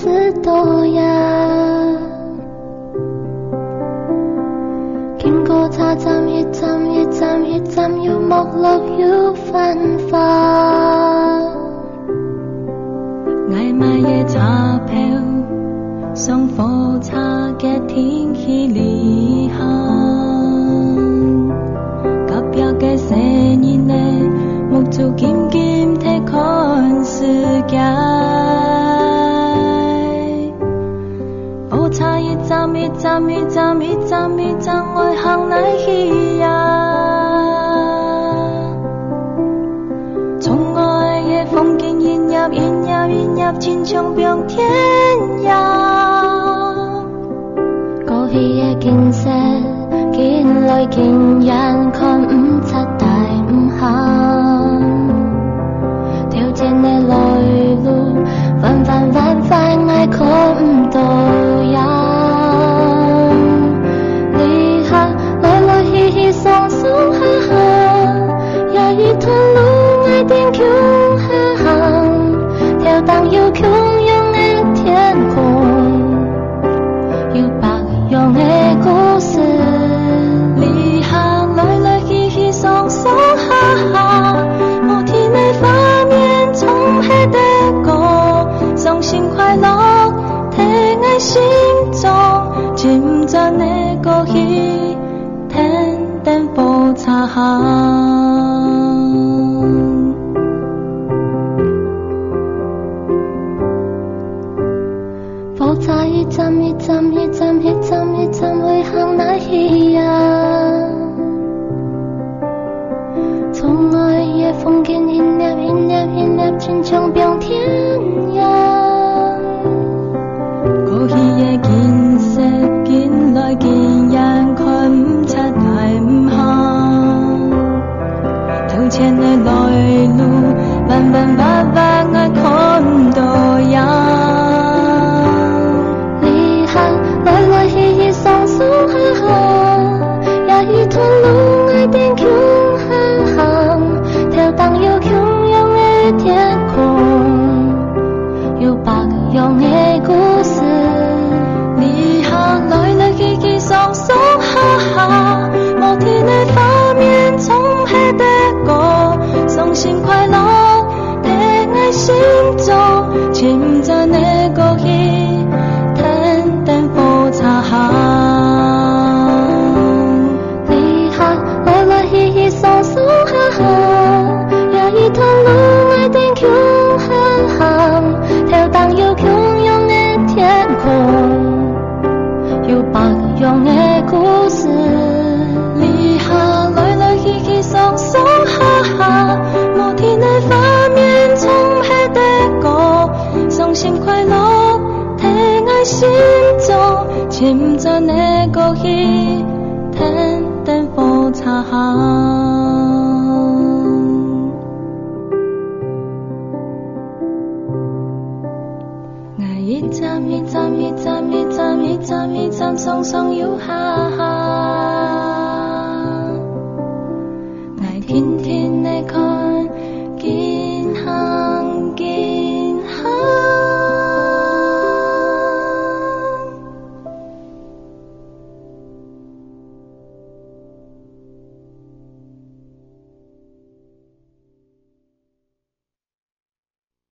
是多呀。經過茶站一站一站一站，要目錄要繁華。捱買嘅車票，上火車嘅天氣離行，隔壁嘅聲音呢，目睭緊緊睇看世界。火車一站一站一站一站一站，我行哪去呀？從愛嘅風景引入引入引入，千重變天涯。過去嘅景色，見來見人，看唔出大唔行。條前嘅來路，反反反反，我看唔到呀。離合來來去去，鬆鬆下下，也一段路愛定窮下行，跳蕩又洶湧的天空，有白用的故事。離合來來去去，鬆鬆下下，無天的畫面從黑的歌，傷心快樂在我心中，漸漸的過去，天燈火擦行。火車一站一站一站一站一站，會行哪去呀？從愛嘅風景引入引入引入，千重變天涯。過去嘅景色，見來見人，看唔出大唔行。頭前嘅來路，彎彎彎彎，我看唔到呀。來來去去，鬆鬆下下，也一段路愛定窮下行，跳蕩又洶湧的天空，有白用的故事。離合來來去去，鬆鬆下下，無天的畫面從黑的歌，傷心快樂在我心中，漸漸的過去，天燈火擦行。離合來來去去，鬆鬆下下，也一段路愛定窮下行，跳蕩又洶湧的天空，有白用的故事。離合來來去去，鬆鬆下下，無天的畫面從黑的歌，傷心快樂在我心中，漸漸的過去，天燈火擦行。我一站一站一站一站一站一站，鬆鬆又下下。